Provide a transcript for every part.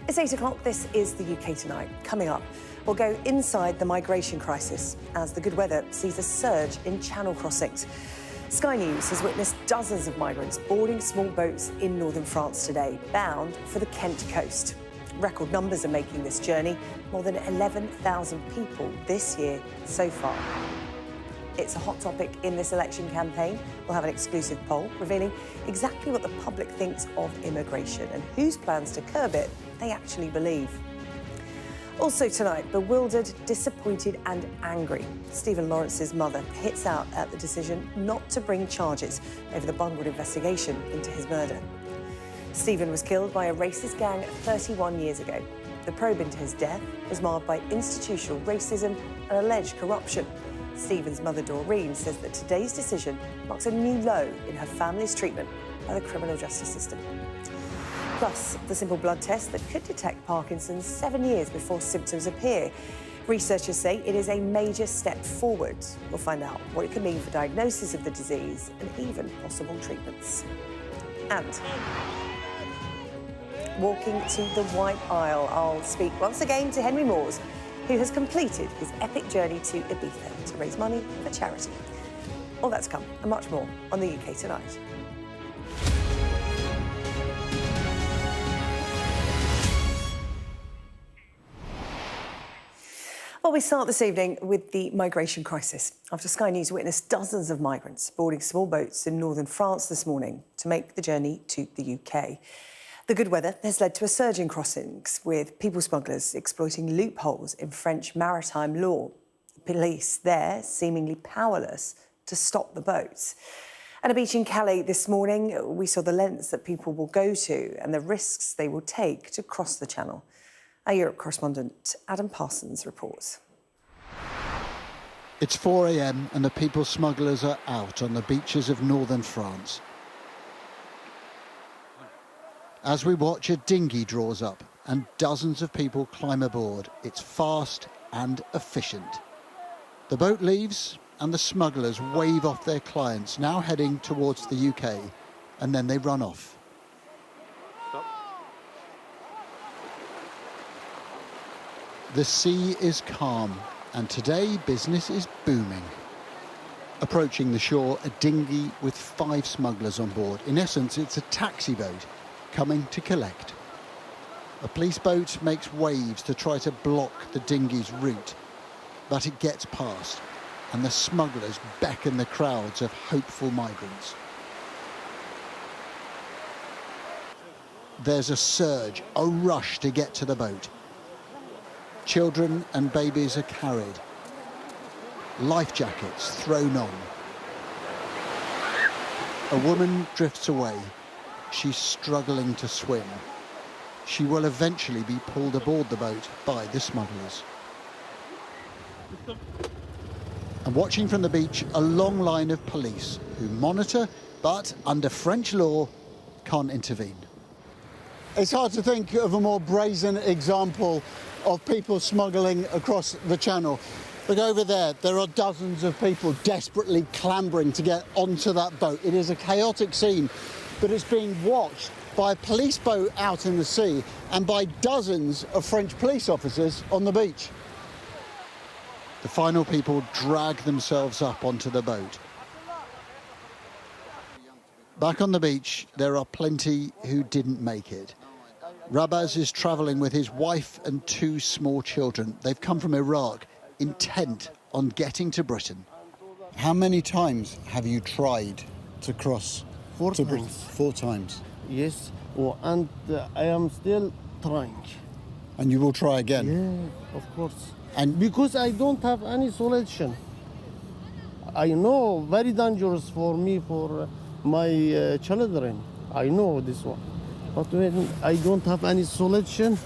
It's 8 o'clock. This is the UK Tonight. Coming up, we'll go inside the migration crisis as the good weather sees a surge in channel crossings. Sky News has witnessed dozens of migrants boarding small boats in northern France today, bound for the Kent coast. Record numbers are making this journey, more than 11,000 people this year so far. It's a hot topic in this election campaign. We'll have an exclusive poll revealing exactly what the public thinks of immigration and whose plans to curb it they actually believe. Also tonight, bewildered, disappointed and angry. Stephen Lawrence's mother hits out at the decision not to bring charges over the Bungwood investigation into his murder. Stephen was killed by a racist gang 31 years ago. The probe into his death was marred by institutional racism and alleged corruption. Stephen's mother, Doreen, says that today's decision marks a new low in her family's treatment by the criminal justice system. Plus, the simple blood test that could detect Parkinson's 7 years before symptoms appear. Researchers say it is a major step forward. We'll find out what it could mean for diagnosis of the disease and even possible treatments. And walking to the White Isle, I'll speak once again to Henry Moores, who has completed his epic journey to Ibiza to raise money for charity. All that's come and much more on the UK Tonight. Well, we start this evening with the migration crisis. After Sky News witnessed dozens of migrants boarding small boats in northern France this morning to make the journey to the UK. The good weather has led to a surge in crossings, with people smugglers exploiting loopholes in French maritime law. The police there seemingly powerless to stop the boats. At a beach in Calais this morning, we saw the lengths that people will go to and the risks they will take to cross the channel. Our Europe correspondent Adam Parsons reports. It's 4 a.m. and the people smugglers are out on the beaches of northern France. As we watch, a dinghy draws up and dozens of people climb aboard. It's fast and efficient. The boat leaves and the smugglers wave off their clients, now heading towards the UK, and then they run off. The sea is calm, and today business is booming. Approaching the shore, a dinghy with 5 smugglers on board. In essence, it's a taxi boat coming to collect. A police boat makes waves to try to block the dinghy's route, but it gets past, and the smugglers beckon the crowds of hopeful migrants. There's a surge, a rush to get to the boat. Children and babies are carried. Life jackets thrown on. A woman drifts away. She's struggling to swim. She will eventually be pulled aboard the boat by the smugglers. And watching from the beach, a long line of police who monitor, but under French law, can't intervene. It's hard to think of a more brazen example of people smuggling across the channel. Look over there, there are dozens of people desperately clambering to get onto that boat. It is a chaotic scene, but it's being watched by a police boat out in the sea and by dozens of French police officers on the beach. The final people drag themselves up onto the boat. Back on the beach, there are plenty who didn't make it. Rabaz is travelling with his wife and 2 small children. They've come from Iraq, intent on getting to Britain. How many times have you tried to cross 4 to Britain? times. 4 times. Yes, and I am still trying. And you will try again? Yeah, of course. And because I don't have any solution. I know very dangerous for me, for my children. I know this one. But when I don't have any solution,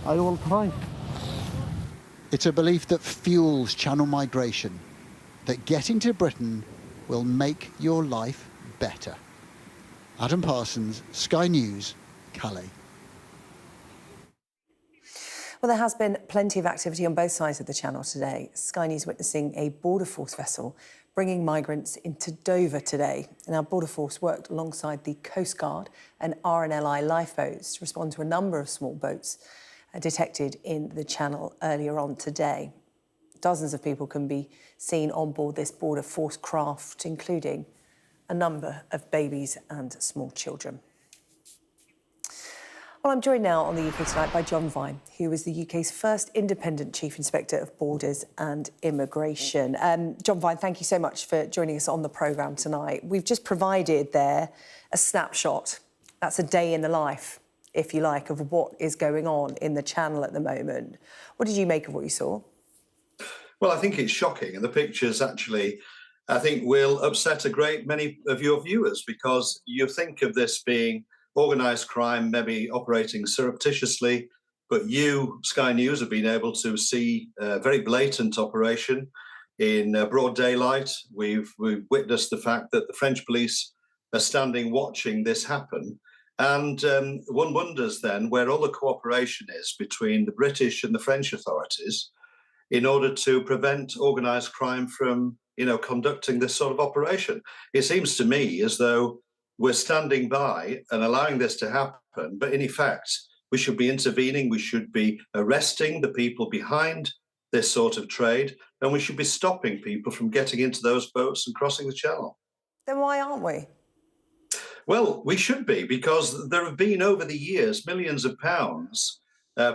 I will try. it's a belief that fuels channel migration, that getting to Britain will make your life better. Adam Parsons, Sky News, Calais. Well, there has been plenty of activity on both sides of the channel today. Sky News witnessing a border force vessel bringing migrants into Dover today. And our Border Force worked alongside the Coast Guard and RNLI lifeboats to respond to a number of small boats detected in the Channel earlier on today. Dozens of people can be seen on board this Border Force craft, including a number of babies and small children. Well, I'm joined now on the UK Tonight by John Vine, who is the UK's first independent Chief Inspector of Borders and Immigration. John Vine, thank you so much for joining us on the programme tonight. We've just provided there a snapshot. That's a day in the life, if you like, of what is going on in the Channel at the moment. What did you make of what you saw? Well, I think it's shocking, and the pictures actually, I think, will upset a great many of your viewers, because you think of this being organised crime, maybe operating surreptitiously, but you, Sky News, have been able to see a very blatant operation in broad daylight. We've witnessed the fact that the French police are standing watching this happen. And one wonders then where all the cooperation is between the British and the French authorities in order to prevent organised crime from, conducting this sort of operation. It seems to me as though we're standing by and allowing this to happen, but in effect, we should be intervening, we should be arresting the people behind this sort of trade, and we should be stopping people from getting into those boats and crossing the Channel. Then why aren't we? Well, we should be, because there have been over the years millions of pounds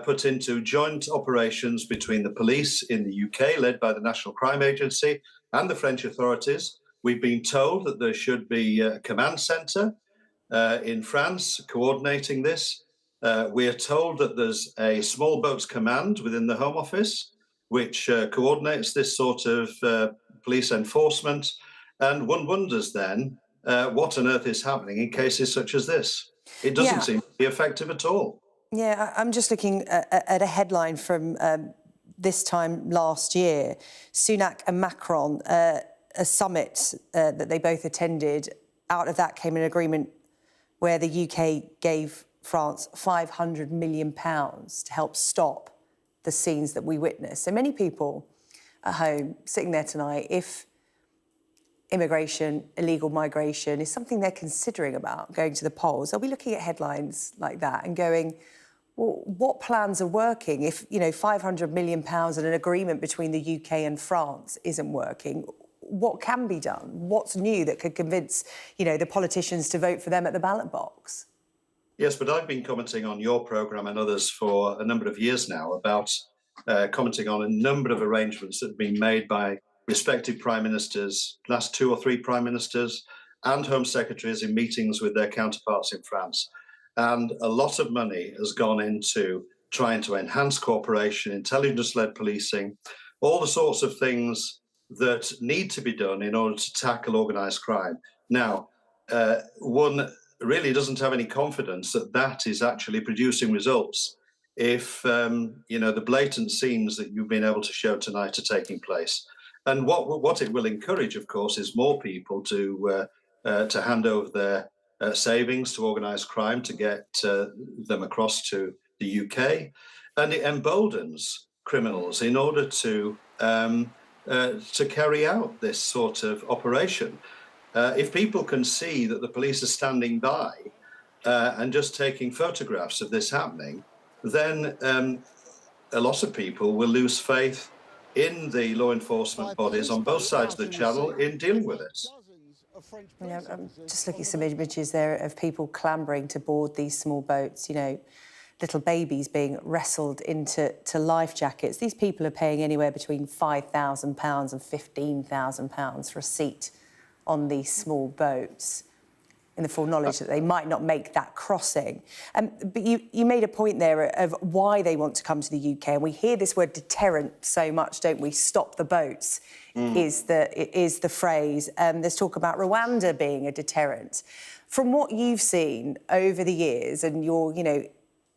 put into joint operations between the police in the UK, led by the National Crime Agency, and the French authorities. We've been told that there should be a command centre in France coordinating this. We are told that there's a small boats command within the Home Office, which coordinates this sort of police enforcement. And one wonders then what on earth is happening in cases such as this. It doesn't seem to be effective at all. Yeah, I'm just looking at a headline from this time last year. Sunak and Macron, a summit that they both attended. Out of that came an agreement where the UK gave France £500 million to help stop the scenes that we witnessed. So many people at home sitting there tonight, if immigration, illegal migration is something they're considering about going to the polls, they'll be looking at headlines like that and going, well, what plans are working? If, £500 million and an agreement between the UK and France isn't working, what can be done? What's new that could convince, the politicians to vote for them at the ballot box? Yes, but I've been commenting on your programme and others for a number of years now about commenting on a number of arrangements that have been made by respective prime ministers, last 2 or 3 prime ministers and home secretaries in meetings with their counterparts in France. And a lot of money has gone into trying to enhance cooperation, intelligence-led policing, all the sorts of things that need to be done in order to tackle organised crime. Now, one really doesn't have any confidence that that is actually producing results if, the blatant scenes that you've been able to show tonight are taking place. And what it will encourage, of course, is more people to hand over their savings to organised crime to get them across to the UK, and it emboldens criminals in order to carry out this sort of operation. If people can see that the police are standing by and just taking photographs of this happening, then a lot of people will lose faith in the law enforcement bodies on both sides of the Channel in dealing with it. Yeah, I'm just looking at some images there of people clambering to board these small boats, little babies being wrestled into life jackets. These people are paying anywhere between £5,000 and £15,000 for a seat on these small boats, in the full knowledge that they might not make that crossing. But you made a point there of why they want to come to the UK, and we hear this word deterrent so much, don't we? Stop the boats is the phrase. There's talk about Rwanda being a deterrent. From what you've seen over the years and your,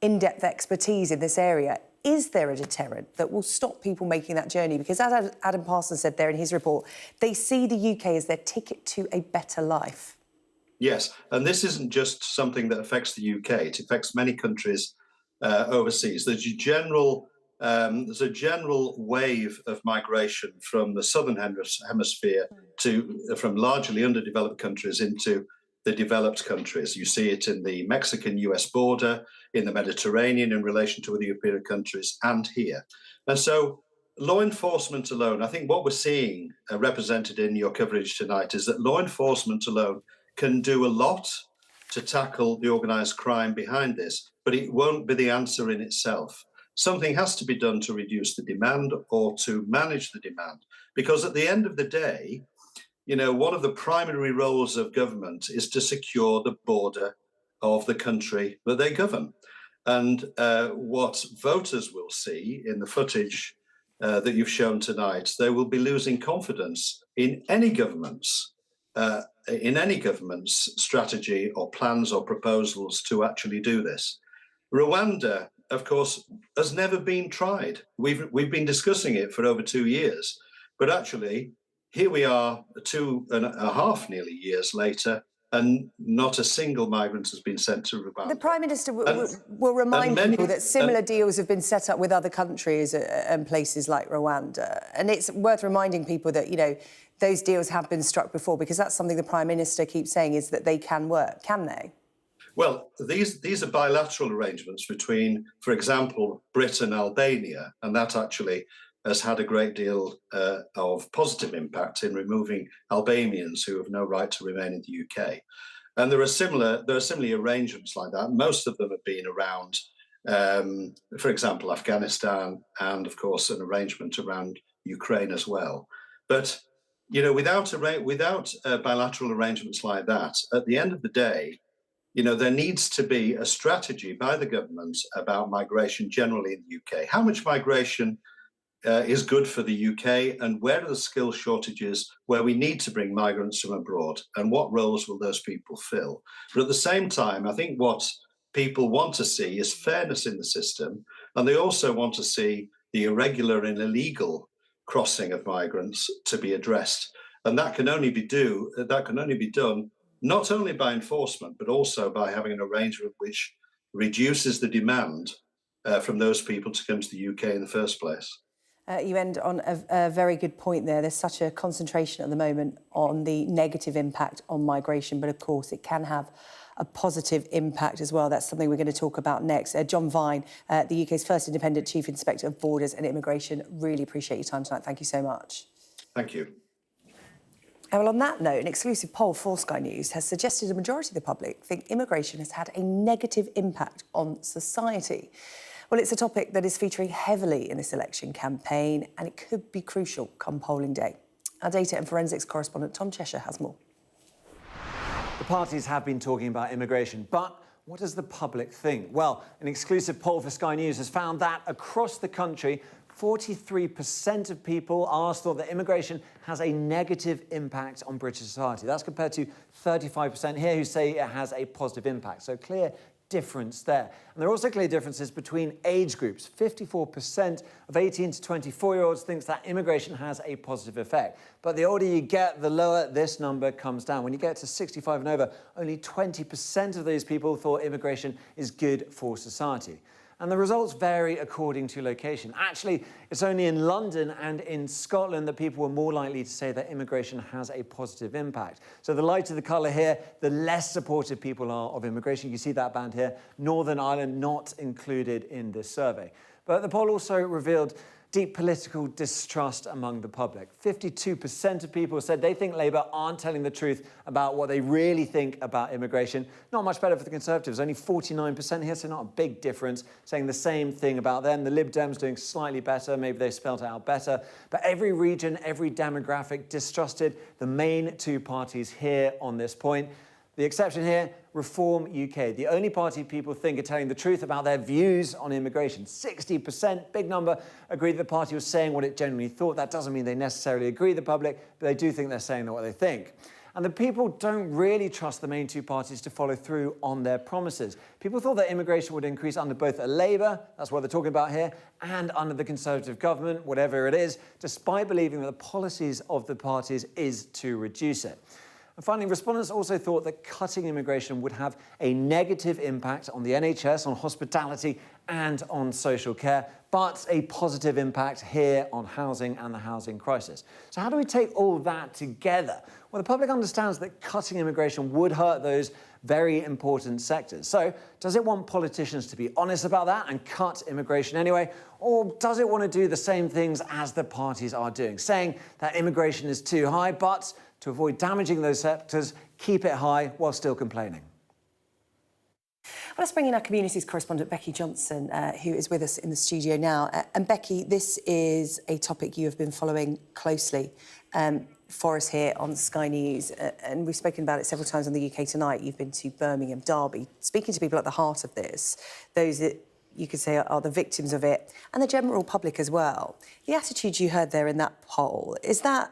in-depth expertise in this area, is there a deterrent that will stop people making that journey? Because as Adam Parsons said there in his report, they see the UK as their ticket to a better life. Yes, and this isn't just something that affects the UK, it affects many countries overseas. There's a general there's a general wave of migration from the southern hemisphere from largely underdeveloped countries into the developed countries. You see it in the Mexican-US border, in the Mediterranean in relation to other European countries, and here. And so law enforcement alone, I think what we're seeing represented in your coverage tonight is that law enforcement alone can do a lot to tackle the organised crime behind this, but it won't be the answer in itself. Something has to be done to reduce the demand or to manage the demand, because at the end of the day, you know, one of the primary roles of government is to secure the border of the country that they govern. And what voters will see in the footage that you've shown tonight, they will be losing confidence in any government's strategy or plans or proposals to actually do this. Rwanda, of course, has never been tried. We've been discussing it for over 2 years, but actually, here we are 2.5 nearly years later, and not a single migrant has been sent to Rwanda. The Prime Minister will remind people that similar deals have been set up with other countries and places like Rwanda. And it's worth reminding people that, you know, those deals have been struck before, because that's something the Prime Minister keeps saying, is that they can work. Can they? Well, these are bilateral arrangements between, for example, Britain and Albania, and that actually has had a great deal of positive impact in removing Albanians who have no right to remain in the UK. And there are similar arrangements like that. Most of them have been around, for example, Afghanistan, and of course an arrangement around Ukraine as well. But you know, without bilateral arrangements like that, at the end of the day, you know, there needs to be a strategy by the government about migration generally in the UK. How much migration is good for the UK, and where are the skill shortages where we need to bring migrants from abroad, and what roles will those people fill? But at the same time, I think what people want to see is fairness in the system, and they also want to see the irregular and illegal crossing of migrants to be addressed. And that can only be done not only by enforcement, but also by having an arrangement which reduces the demand from those people to come to the UK in the first place. You end on a very good point there. There's such a concentration at the moment on the negative impact on migration, but of course it can have a positive impact as well. That's something we're going to talk about next. John Vine, the UK's first independent Chief Inspector of Borders and Immigration, really appreciate your time tonight. Thank you so much. Thank you. Well, on that note, an exclusive poll for Sky News has suggested a majority of the public think immigration has had a negative impact on society. Well, it's a topic that is featuring heavily in this election campaign, and it could be crucial come polling day. Our data and forensics correspondent Tom Cheshire has more. The parties have been talking about immigration, but what does the public think? Well, an exclusive poll for Sky News has found that across the country, 43% of people asked thought that immigration has a negative impact on British society. That's compared to 35% here who say it has a positive impact. So clear difference there. And there are also clear differences between age groups. 54% of 18 to 24-year-olds thinks that immigration has a positive effect. But the older you get, the lower this number comes down. When you get to 65 and over, only 20% of those people thought immigration is good for society. And the results vary according to location. Actually, it's only in London and in Scotland that people were more likely to say that immigration has a positive impact. So the lighter the colour here, the less supportive people are of immigration. You see that band here. Northern Ireland not included in this survey. But the poll also revealed deep political distrust among the public. 52% of people said they think Labour aren't telling the truth about what they really think about immigration. Not much better for the Conservatives, only 49% here, so not a big difference, saying the same thing about them. The Lib Dems doing slightly better, maybe they spelt it out better. But every region, every demographic distrusted the main two parties here on this point. The exception here, Reform UK, the only party people think are telling the truth about their views on immigration. 60%, big number, agreed the party was saying what it genuinely thought. That doesn't mean they necessarily agree with the public, but they do think they're saying what they think. And the people don't really trust the main two parties to follow through on their promises. People thought that immigration would increase under both a Labour, that's what they're talking about here, and under the Conservative government, whatever it is, despite believing that the policies of the parties is to reduce it. And finally, respondents also thought that cutting immigration would have a negative impact on the NHS, on hospitality and on social care, but a positive impact here on housing and the housing crisis. So how do we take all that together? Well, the public understands that cutting immigration would hurt those very important sectors. So does it want politicians to be honest about that and cut immigration anyway? Or does it want to do the same things as the parties are doing, saying that immigration is too high, but to avoid damaging those sectors, keep it high while still complaining? Well, let's bring in our communities correspondent, Becky Johnson, who is with us in the studio now. And Becky, this is a topic you have been following closely for us here on Sky News. And we've spoken about it several times on the UK Tonight. You've been to Birmingham, Derby, speaking to people at the heart of this, those that you could say are the victims of it, and the general public as well. The attitude you heard there in that poll, is that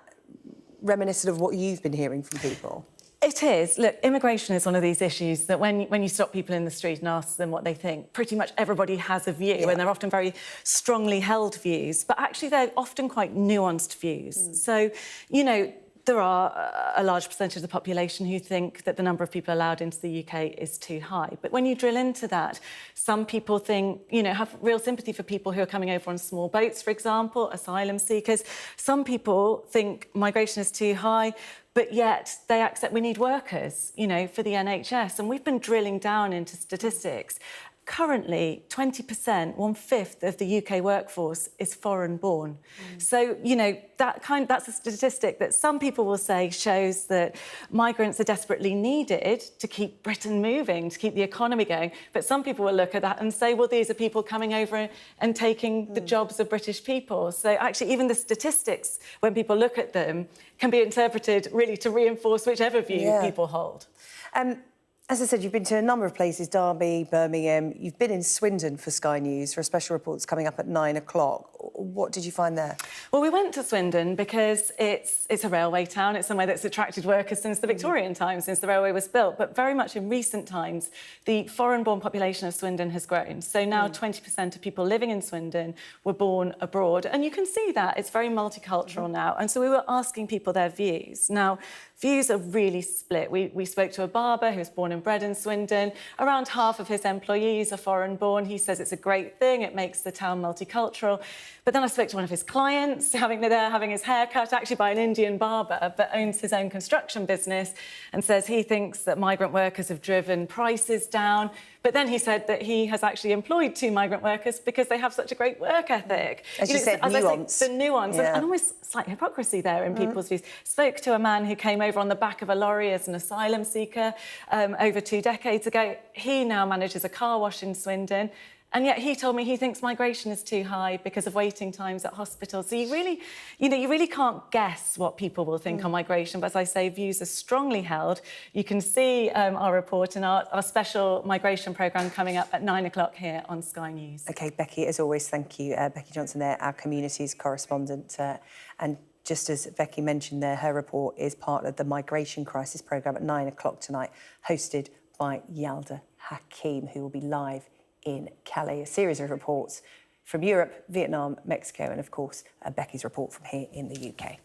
reminiscent of what you've been hearing from people? It is. Look, immigration is one of these issues that when you stop people in the street and ask them what they think, pretty much everybody has a view, and they're often very strongly held views, but actually they're often quite nuanced views. So, you know, there are a large percentage of the population who think that the number of people allowed into the UK is too high. But when you drill into that, some people think, you know, have real sympathy for people who are coming over on small boats, for example, asylum seekers. Some people think migration is too high, but yet they accept we need workers, you know, for the NHS. And we've been drilling down into statistics. Currently, 20%, 1/5 of the UK workforce is foreign-born. So, you know, that's a statistic that some people will say shows that migrants are desperately needed to keep Britain moving, to keep the economy going. But some people will look at that and say, well, these are people coming over and taking the jobs of British people. So actually, even the statistics, when people look at them, can be interpreted really to reinforce whichever view people hold. As I said, you've been to a number of places, Derby, Birmingham. You've been in Swindon for Sky News for a special report that's coming up at 9 o'clock. What did you find there? Well, we went to Swindon because it's a railway town. It's somewhere that's attracted workers since the Victorian times, since the railway was built. But very much in recent times, the foreign-born population of Swindon has grown. So now 20% of people living in Swindon were born abroad. And you can see that. It's very multicultural now. And so we were asking people their views. Now, views are really split. We spoke to a barber who was born and bred in Swindon. Around half of his employees are foreign-born. He says it's a great thing. It makes the town multicultural. But then I spoke to one of his clients, having his hair cut, actually by an Indian barber, but owns his own construction business, and says he thinks that migrant workers have driven prices down. But then he said that he has actually employed 2 migrant workers because they have such a great work ethic. As you said, nuance. The nuance, and almost slight hypocrisy there in people's views. Spoke to a man who came over on the back of a lorry as an asylum seeker over 2 decades ago. He now manages a car wash in Swindon. And yet he told me he thinks migration is too high because of waiting times at hospitals. So you really can't guess what people will think on migration. But as I say, views are strongly held. You can see our report and our special migration programme coming up at 9 o'clock here on Sky News. OK, Becky, as always, thank you. Becky Johnson there, our communities correspondent. And just as Becky mentioned there, her report is part of the Migration Crisis programme at 9 o'clock tonight, hosted by Yalda Hakim, who will be live in Calais. A series of reports from Europe, Vietnam, Mexico, and of course, Becky's report from here in the UK.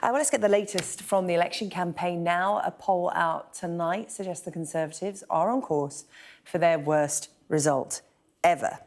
Well, let's get the latest from the election campaign now. A poll out tonight suggests the Conservatives are on course for their worst result ever.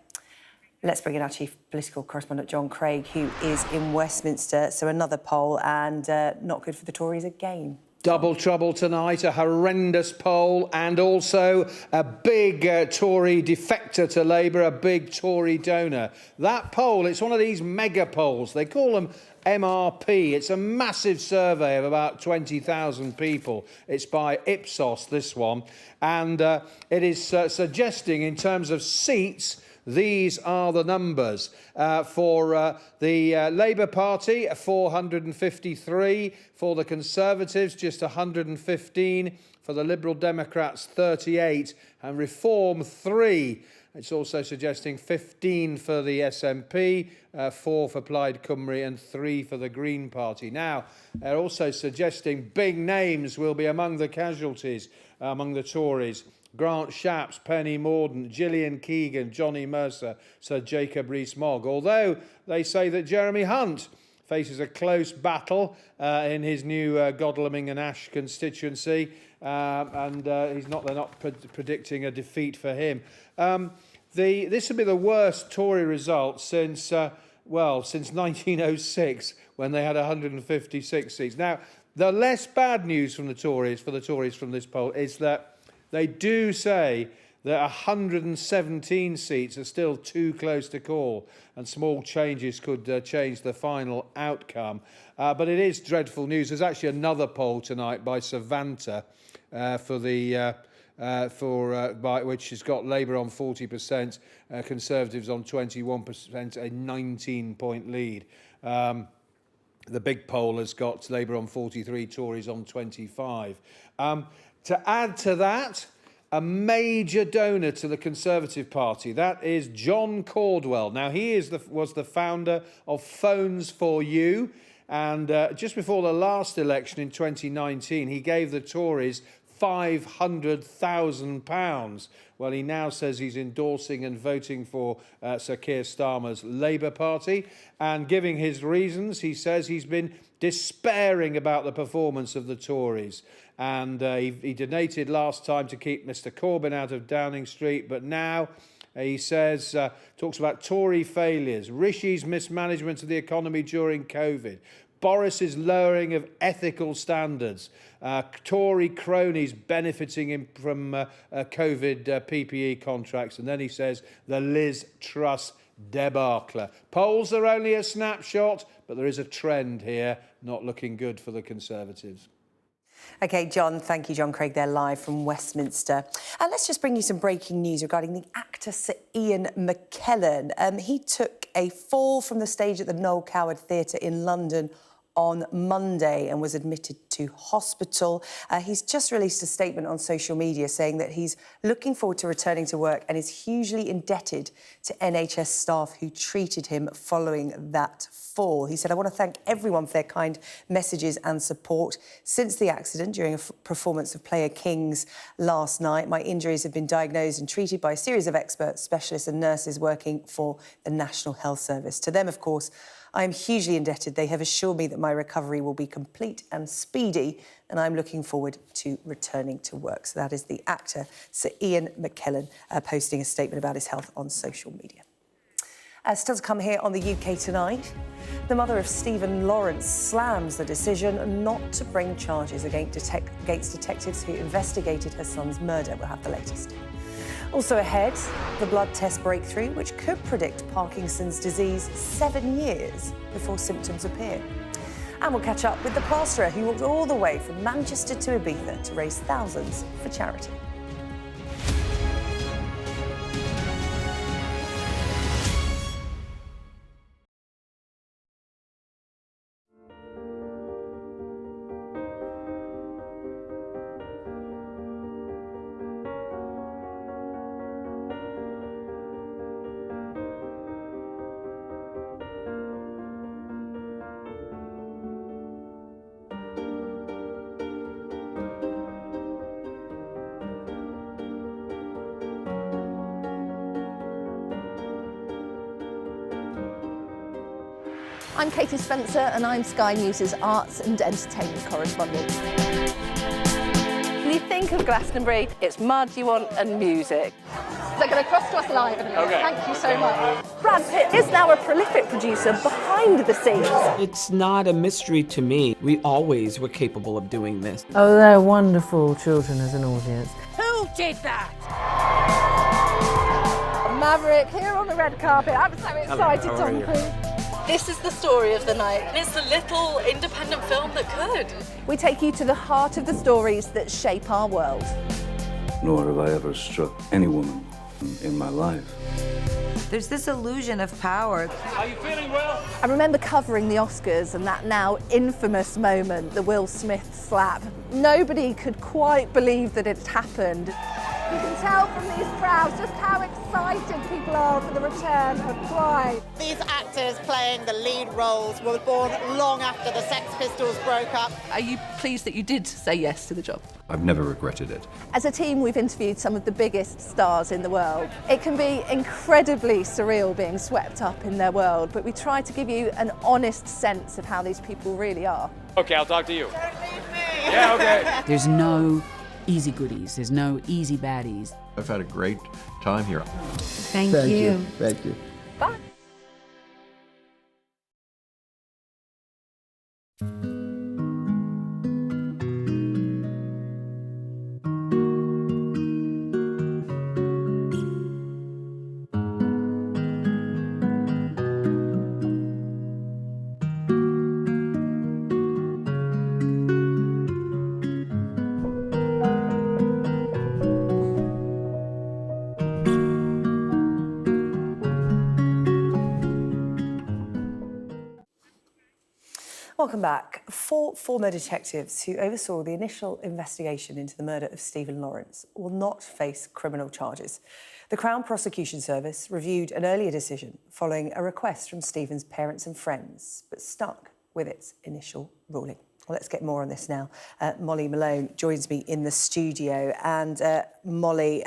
Let's bring in our chief political correspondent, John Craig, who is in Westminster. So another poll, and not good for the Tories again. Double trouble tonight, a horrendous poll, and also a big Tory defector to Labour, a big Tory donor. That poll, it's one of these mega polls. They call them MRP. It's a massive survey of about 20,000 people. It's by Ipsos, this one. And it is suggesting, in terms of seats, these are the numbers. For the Labour Party, 453. For the Conservatives, just 115. For the Liberal Democrats, 38. And Reform, 3. It's also suggesting 15 for the SNP, 4 for Plaid Cymru and 3 for the Green Party. Now, they're also suggesting big names will be among the casualties among the Tories. Grant Shapps, Penny Mordaunt, Gillian Keegan, Johnny Mercer, Sir Jacob Rees-Mogg. Although they say that Jeremy Hunt faces a close battle in his new Godalming and Ash constituency, and they're not predicting a defeat for him. This will be the worst Tory result since 1906, when they had 156 seats. Now, the less bad news from the Tories, from this poll, is that they do say that 117 seats are still too close to call, and small changes could change the final outcome. But it is dreadful news. There's actually another poll tonight by Savanta which has got Labour on 40%, Conservatives on 21%, a 19-point lead. The big poll has got Labour on 43, Tories on 25. To add to that, a major donor to the Conservative Party, that is John Caldwell. Now, he was the founder of Phones for You, and just before the last election in 2019, he gave the Tories £500,000. Well, he now says he's endorsing and voting for Sir Keir Starmer's Labour Party, and giving his reasons, he says he's been despairing about the performance of the Tories. And he donated last time to keep Mr Corbyn out of Downing Street, but now he says, talks about Tory failures, Rishi's mismanagement of the economy during COVID, Boris's lowering of ethical standards, Tory cronies benefiting from COVID PPE contracts, and then he says the Liz Truss debacle. Polls are only a snapshot, but there is a trend here, not looking good for the Conservatives. OK, John, thank you, John Craig, there live from Westminster. And let's just bring you some breaking news regarding the actor Sir Ian McKellen. He took a fall from the stage at the Noel Coward Theatre in London on Monday and was admitted to hospital. He's just released a statement on social media saying that he's looking forward to returning to work and is hugely indebted to NHS staff who treated him following that fall. He said, "I want to thank everyone for their kind messages and support. Since the accident during a performance of Player Kings last night, my injuries have been diagnosed and treated by a series of experts, specialists and nurses working for the National Health Service. To them, of course, I am hugely indebted. They have assured me that my recovery will be complete and speedy, and I'm looking forward to returning to work." So that is the actor, Sir Ian McKellen, posting a statement about his health on social media. Still to come here on the UK Tonight, the mother of Stephen Lawrence slams the decision not to bring charges against detectives who investigated her son's murder. We'll have the latest. Also ahead, the blood test breakthrough, which could predict Parkinson's disease 7 years before symptoms appear. And we'll catch up with the plasterer who walked all the way from Manchester to Ibiza to raise thousands for charity. I'm Katie Spencer and I'm Sky News' arts and entertainment correspondent. When you think of Glastonbury, it's mud you want and music. They're going to cross to us live in a minute. Okay. Thank you so much. Brad Pitt is now a prolific producer behind the scenes. It's not a mystery to me. We always were capable of doing this. Oh, they're wonderful children as an audience. Who did that? Maverick here on the red carpet. I'm so excited, Tom Cruise. This is the story of the night. It's the little independent film that could. We take you to the heart of the stories that shape our world. Nor have I ever struck any woman in my life. There's this illusion of power. Are you feeling well? I remember covering the Oscars and that now infamous moment, the Will Smith slap. Nobody could quite believe that it had happened. You can tell from these crowds just how excited people are for the return of Pride. These actors playing the lead roles were born long after the Sex Pistols broke up. Are you pleased that you did say yes to the job? I've never regretted it. As a team, we've interviewed some of the biggest stars in the world. It can be incredibly surreal being swept up in their world, but we try to give you an honest sense of how these people really are. Okay, I'll talk to you. Don't leave me! Yeah, okay. There's no easy goodies. There's no easy baddies. I've had a great time here. Thank you. Thank you. Bye. Welcome back. 4 former detectives who oversaw the initial investigation into the murder of Stephen Lawrence will not face criminal charges. The Crown Prosecution Service reviewed an earlier decision following a request from Stephen's parents and friends, but stuck with its initial ruling. Well, let's get more on this now. Molly Malone joins me in the studio. And Molly,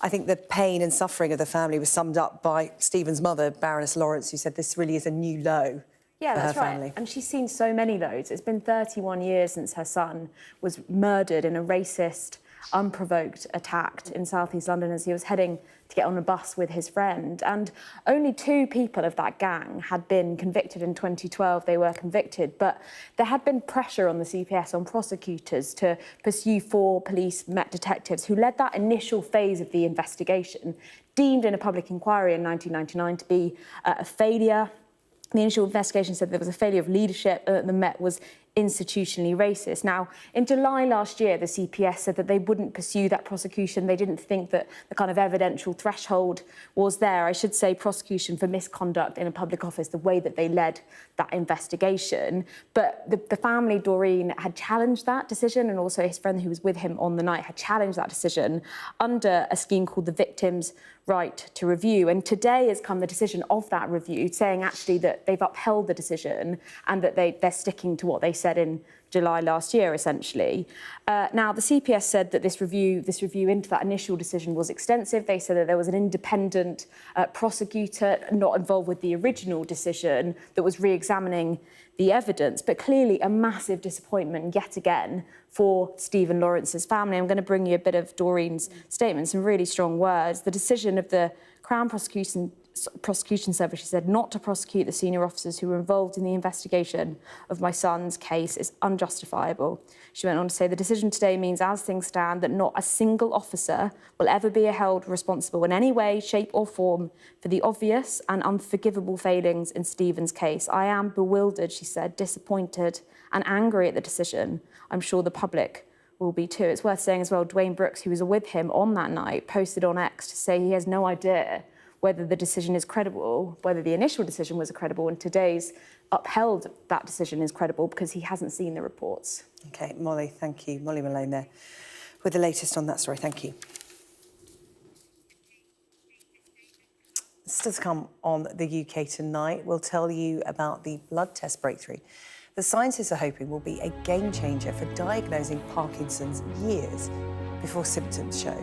I think the pain and suffering of the family was summed up by Stephen's mother, Baroness Lawrence, who said this really is a new low. Yeah, that's right. Family. And she's seen so many loads. It's been 31 years since her son was murdered in a racist, unprovoked attack in southeast London as he was heading to get on a bus with his friend. And only 2 people of that gang had been convicted in 2012. They were convicted, but there had been pressure on the CPS, on prosecutors, to pursue 4 police Met detectives who led that initial phase of the investigation, deemed in a public inquiry in 1999 to be a failure. The initial investigation said there was a failure of leadership, the Met was institutionally racist. Now, in July last year, the CPS said that they wouldn't pursue that prosecution. They didn't think that the kind of evidential threshold was there. I should say prosecution for misconduct in a public office, the way that they led that investigation. But the family, Doreen, had challenged that decision, and also his friend who was with him on the night had challenged that decision under a scheme called the Victims' Right to Review. And today has come the decision of that review, saying actually that they've upheld the decision and that they're sticking to what they said in July last year, essentially. Now, the CPS said that this review into that initial decision was extensive. They said that there was an independent prosecutor not involved with the original decision that was re-examining the evidence, but clearly a massive disappointment yet again for Stephen Lawrence's family. I'm going to bring you a bit of Doreen's statement, some really strong words. The decision of the Crown Prosecution Service, she said, not to prosecute the senior officers who were involved in the investigation of my son's case is unjustifiable. She went on to say the decision today means, as things stand, that not a single officer will ever be held responsible in any way, shape or form for the obvious and unforgivable failings in Stephen's case. I am bewildered, she said, disappointed and angry at the decision. I'm sure the public will be too. It's worth saying as well, Dwayne Brooks, who was with him on that night, posted on X to say he has no idea whether the decision is credible, whether the initial decision was credible, and today's upheld that decision is credible because he hasn't seen the reports. OK, Molly, thank you. Molly Malone there with the latest on that story. Thank you. Still to come on the UK tonight, we'll tell you about the blood test breakthrough the scientists are hoping will be a game changer for diagnosing Parkinson's years before symptoms show.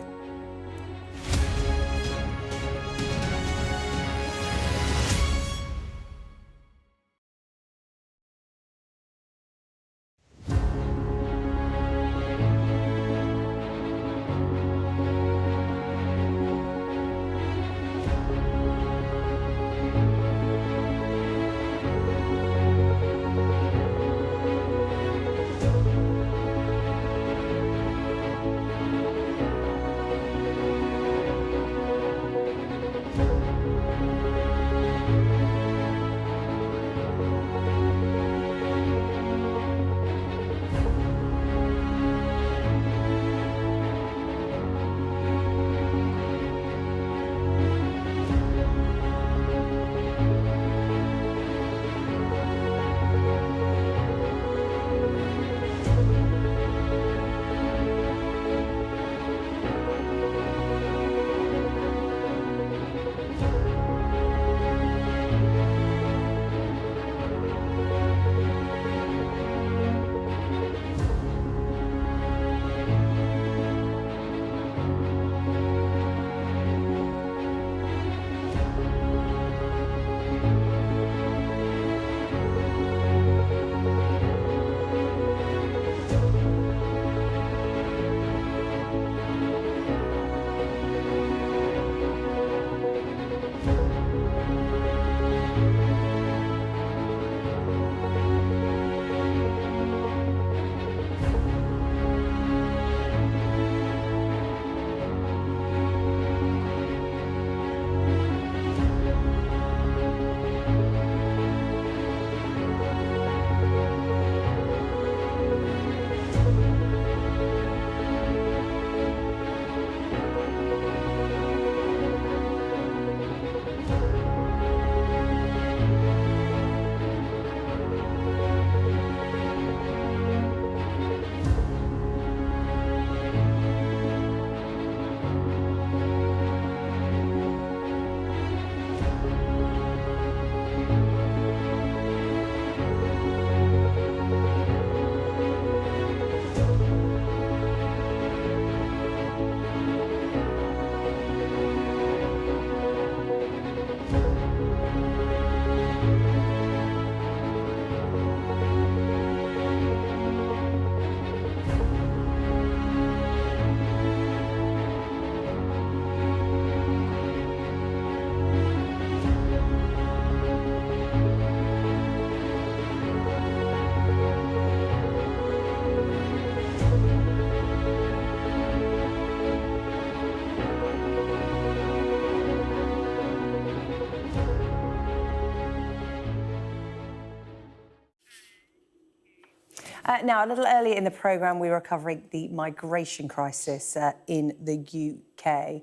Now, a little earlier in the programme, we were covering the migration crisis in the UK.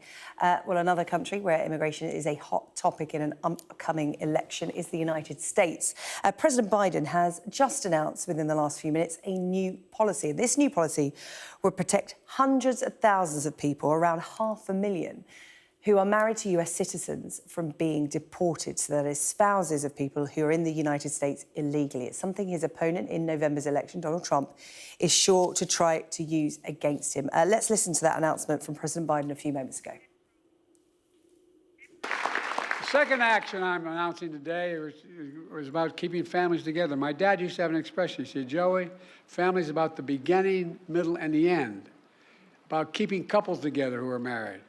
Well, another country where immigration is a hot topic in an upcoming election is the United States. President Biden has just announced within the last few minutes a new policy. This new policy would protect hundreds of thousands of people, around 500,000, who are married to US citizens from being deported. So that is spouses of people who are in the United States illegally. It's something his opponent in November's election, Donald Trump, is sure to try to use against him. Let's listen to that announcement from President Biden a few moments ago. The second action I'm announcing today was about keeping families together. My dad used to have an expression. He said, Joey, family's about the beginning, middle, and the end. About keeping couples together who are married,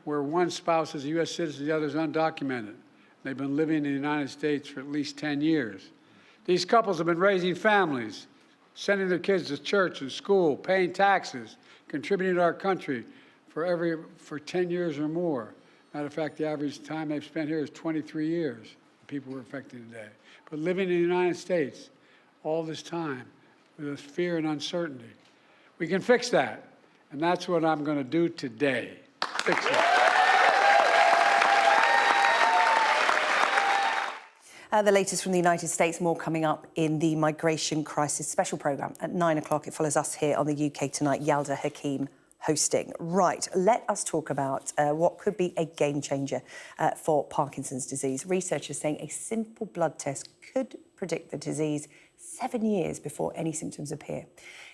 where one spouse is a U.S. citizen, the other is undocumented. They've been living in the United States for at least 10 years. These couples have been raising families, sending their kids to church and school, paying taxes, contributing to our country for 10 years or more. Matter of fact, the average time they've spent here is 23 years, people we're affecting today. But living in the United States all this time with this fear and uncertainty. We can fix that, and that's what I'm going to do today. Fix it. The latest from the United States, more coming up in the migration crisis special programme at 9 o'clock. It follows us here on the UK Tonight. Yalda Hakeem hosting. Right, let us talk about what could be a game changer for Parkinson's disease. Researchers saying a simple blood test could predict the disease 7 years before any symptoms appear.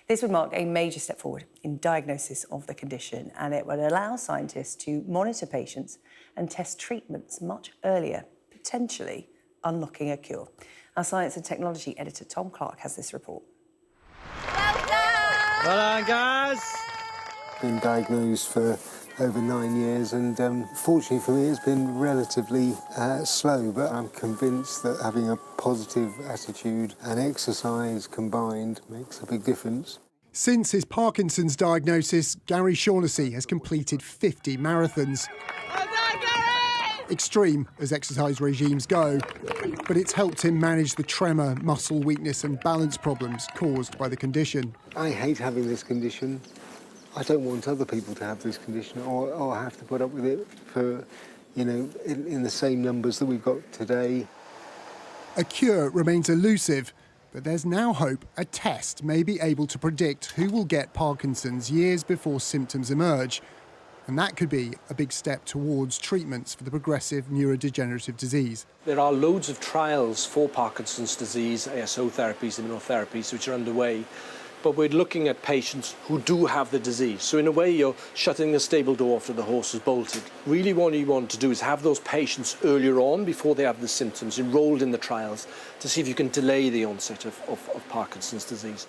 This would mark a major step forward in diagnosis of the condition, and it would allow scientists to monitor patients and test treatments much earlier, potentially unlocking a cure. Our science and technology editor, Tom Clark, has this report. Well done, guys! Been diagnosed for over 9 years, and fortunately for me it's been relatively slow, but I'm convinced that having a positive attitude and exercise combined makes a big difference. Since his Parkinson's diagnosis, Gary Shaughnessy has completed 50 marathons. Extreme as exercise regimes go, but it's helped him manage the tremor, muscle weakness and balance problems caused by the condition. I hate having this condition. I don't want other people to have this condition or have to put up with it for, in the same numbers that we've got today. A cure remains elusive, but there's now hope a test may be able to predict who will get Parkinson's years before symptoms emerge. And that could be a big step towards treatments for the progressive neurodegenerative disease. There are loads of trials for Parkinson's disease, ASO therapies, immunotherapies, which are underway. But we're looking at patients who do have the disease. So in a way, you're shutting the stable door after the horse is bolted. Really what you want to do is have those patients earlier on, before they have the symptoms, enrolled in the trials, to see if you can delay the onset of Parkinson's disease.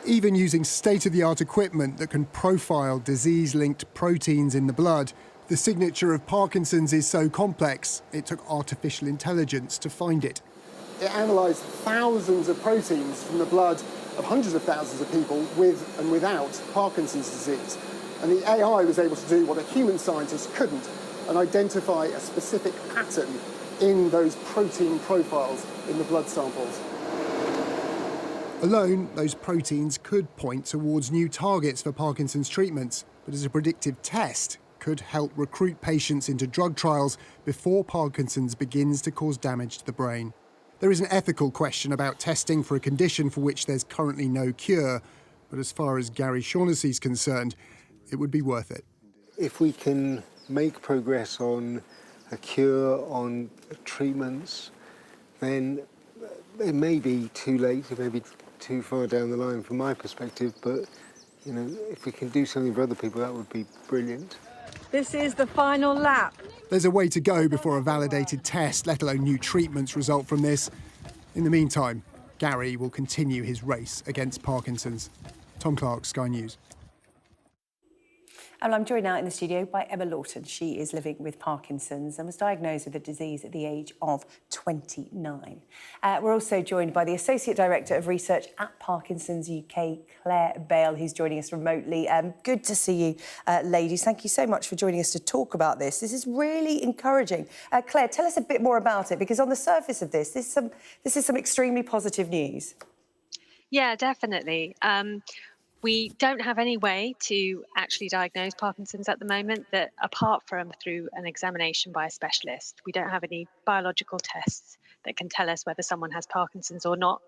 Even using state-of-the-art equipment that can profile disease-linked proteins in the blood, the signature of Parkinson's is so complex, it took artificial intelligence to find it. It analysed thousands of proteins from the blood of hundreds of thousands of people with and without Parkinson's disease. And the AI was able to do what a human scientist couldn't, and identify a specific pattern in those protein profiles in the blood samples. Alone, those proteins could point towards new targets for Parkinson's treatments, but as a predictive test, could help recruit patients into drug trials before Parkinson's begins to cause damage to the brain. There is an ethical question about testing for a condition for which there's currently no cure, but as far as Gary Shaughnessy's concerned, it would be worth it. If we can make progress on a cure, on treatments, then it may be too late, it may be too far down the line from my perspective, but if we can do something for other people, that would be brilliant. This is the final lap. There's a way to go before a validated test, let alone new treatments, result from this. In the meantime, Gary will continue his race against Parkinson's. Tom Clark, Sky News. And I'm joined now in the studio by Emma Lawton. She is living with Parkinson's and was diagnosed with the disease at the age of 29. We're also joined by the Associate Director of Research at Parkinson's UK, Claire Bale, who's joining us remotely. Good to see you, ladies. Thank you so much for joining us to talk about this. This is really encouraging. Claire, tell us a bit more about it, because on the surface of this is some extremely positive news. Yeah, definitely. We don't have any way to actually diagnose Parkinson's at the moment, that apart from through an examination by a specialist. We don't have any biological tests that can tell us whether someone has Parkinson's or not,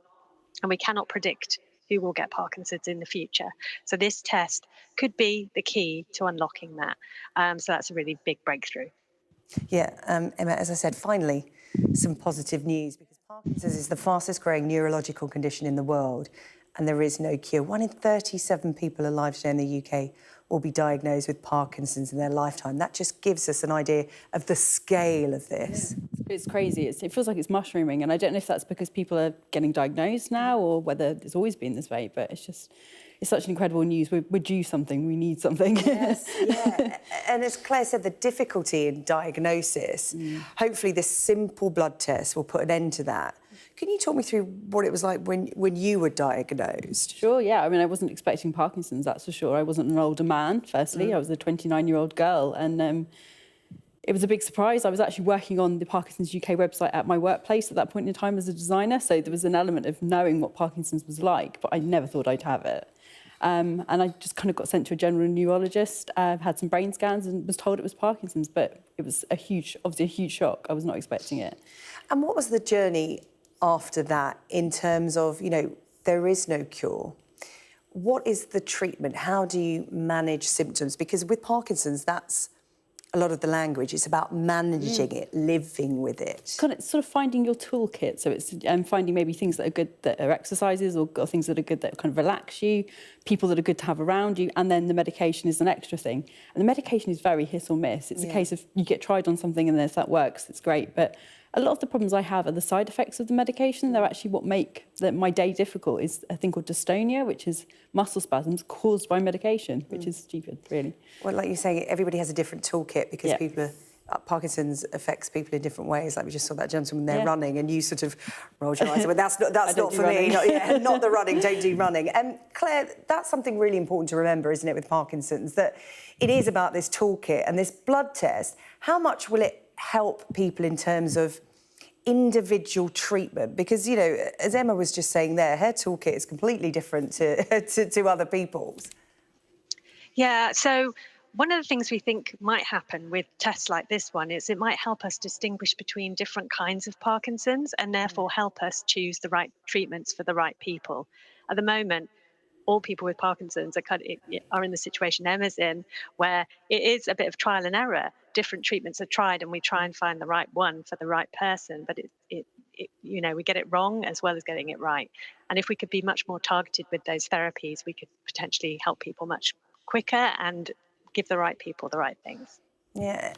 and we cannot predict who will get Parkinson's in the future. So this test could be the key to unlocking that. So that's a really big breakthrough. Yeah, Emma, as I said, finally, some positive news, because Parkinson's is the fastest growing neurological condition in the world, and there is no cure. 1 in 37 people alive today in the UK will be diagnosed with Parkinson's in their lifetime. That just gives us an idea of the scale of this. Yeah. It's crazy. It feels like it's mushrooming, and I don't know if that's because people are getting diagnosed now or whether it's always been this way, but it's such an incredible news. We're due something. We need something. Yes, yeah. And as Claire said, the difficulty in diagnosis, hopefully this simple blood test will put an end to that. Can you talk me through what it was like when you were diagnosed? Sure, yeah. I mean, I wasn't expecting Parkinson's, that's for sure. I wasn't an older man, firstly. I was a 29-year-old girl, and it was a big surprise. I was actually working on the Parkinson's UK website at my workplace at that point in time as a designer, so there was an element of knowing what Parkinson's was like, but I never thought I'd have it. And I just kind of got sent to a general neurologist, had some brain scans and was told it was Parkinson's, but it was obviously a huge shock. I was not expecting it. And what was the journey after that in terms of, there is no cure? What is the treatment? How do you manage symptoms? Because with Parkinson's, that's a lot of the language. It's about managing it, living with it. Kind of sort of finding your toolkit. So it's finding maybe things that are good, that are exercises, or things that are good that kind of relax you, people that are good to have around you, and then the medication is an extra thing. And the medication is very hit or miss. It's a case of you get tried on something and then if that works, it's great. But a lot of the problems I have are the side effects of the medication. They're actually what make my day difficult. Is a thing called dystonia, which is muscle spasms caused by medication, which is stupid, really. Well, like you're saying, everybody has a different toolkit because Parkinson's affects people in different ways. Like we just saw that gentleman there running, and you sort of rolled your eyes. But that's not for me. Not the running. Don't do running. And Claire, that's something really important to remember, isn't it, with Parkinson's? That it is about this toolkit and this blood test. How much will it help people in terms of individual treatment? Because, as Emma was just saying there, her toolkit is completely different to other people's. Yeah, so one of the things we think might happen with tests like this one is it might help us distinguish between different kinds of Parkinson's and therefore help us choose the right treatments for the right people. At the moment, all people with Parkinson's are in the situation Emma's in, where it is a bit of trial and error. Different treatments are tried, and we try and find the right one for the right person. But we get it wrong as well as getting it right. And if we could be much more targeted with those therapies, we could potentially help people much quicker and give the right people the right things. Yeah.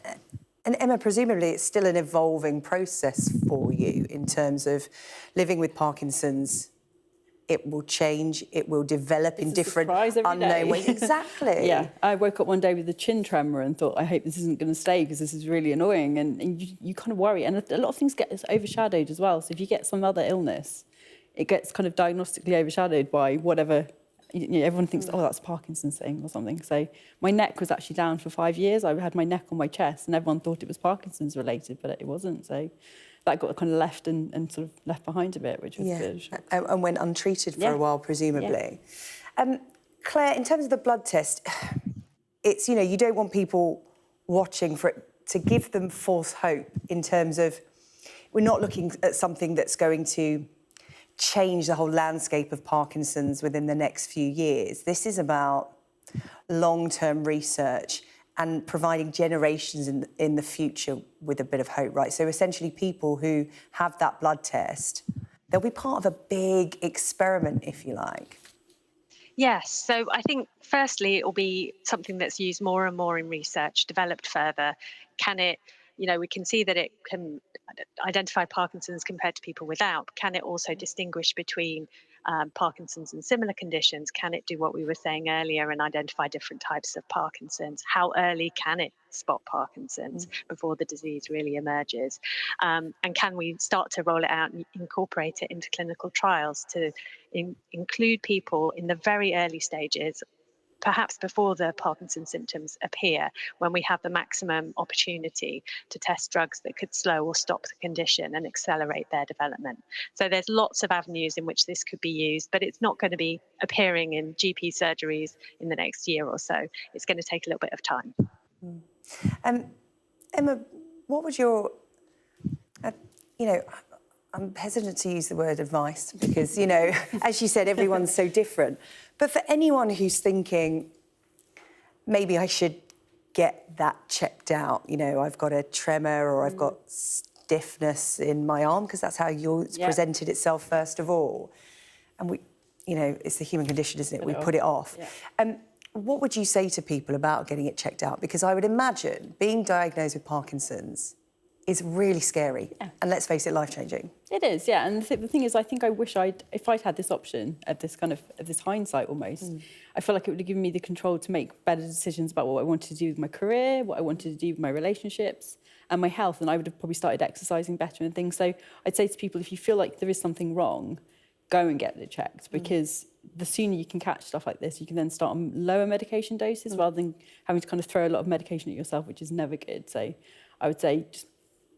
And Emma, presumably it's still an evolving process for you in terms of living with Parkinson's. It will change, it will develop in different unknown ways. Exactly. Yeah, I woke up one day with a chin tremor and thought, I hope this isn't going to stay because this is really annoying. And you kind of worry. And a lot of things get overshadowed as well. So if you get some other illness, it gets kind of diagnostically overshadowed by whatever. Everyone thinks, oh, that's a Parkinson's thing or something. So my neck was actually down for 5 years. I had my neck on my chest and everyone thought it was Parkinson's related, but it wasn't. So that got kind of left and sort of left behind a bit, which was good. And went untreated for a while, presumably. Yeah. Claire, in terms of the blood test, it's, you don't want people watching for it to give them false hope in terms of we're not looking at something that's going to change the whole landscape of Parkinson's within the next few years. This is about long-term research and providing generations in the future with a bit of hope, right? So essentially people who have that blood test, they'll be part of a big experiment, if you like. Yes, so I think firstly it will be something that's used more and more in research, developed further. Can it, we can see that it can identify Parkinson's compared to people without. Can it also distinguish between Parkinson's and similar conditions? Can it do what we were saying earlier and identify different types of Parkinson's? How early can it spot Parkinson's before the disease really emerges? And can we start to roll it out and incorporate it into clinical trials to include people in the very early stages perhaps before the Parkinson symptoms appear, when we have the maximum opportunity to test drugs that could slow or stop the condition and accelerate their development. So there's lots of avenues in which this could be used, but it's not going to be appearing in GP surgeries in the next year or so. It's going to take a little bit of time. Emma, what would your, you know, I'm hesitant to use the word advice because, you know, as you said, everyone's so different. But for anyone who's thinking, maybe I should get that checked out, you know, I've got a tremor or I've got stiffness in my arm, because that's how yours presented itself first of all. And we, you know, it's the human condition, isn't it? We put it off. What would you say to people about getting it checked out? Because I would imagine being diagnosed with Parkinson's is really scary. And let's face it, life-changing. It is, yeah. And the thing is, I think I wish if I'd had this option at this kind of, at this hindsight almost, I feel like it would have given me the control to make better decisions about what I wanted to do with my career, what I wanted to do with my relationships and my health. And I would have probably started exercising better and things. So I'd say to people, if you feel like there is something wrong, go and get it checked, because the sooner you can catch stuff like this, you can then start on lower medication doses rather than having to kind of throw a lot of medication at yourself, which is never good. So I would say just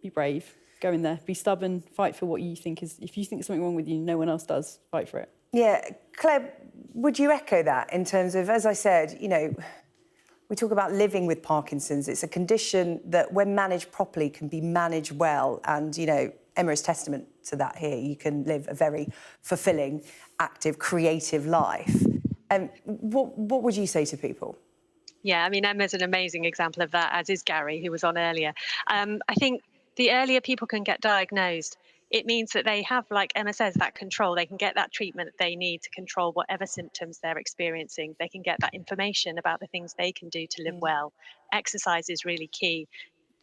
be brave, go in there, be stubborn, fight for what you think is, if you think there's something wrong with you, no one else does, fight for it. Yeah, Claire, would you echo that in terms of, as I said, you know, we talk about living with Parkinson's. It's a condition that, when managed properly, can be managed well. And, you know, Emma is testament to that here. You can live a very fulfilling, active, creative life. What would you say to people? Yeah, I mean, Emma's an amazing example of that, as is Gary, who was on earlier. I think the earlier people can get diagnosed, it means that they have, like Emma says, that control. They can get that treatment that they need to control whatever symptoms they're experiencing. They can get that information about the things they can do to live well. Exercise is really key.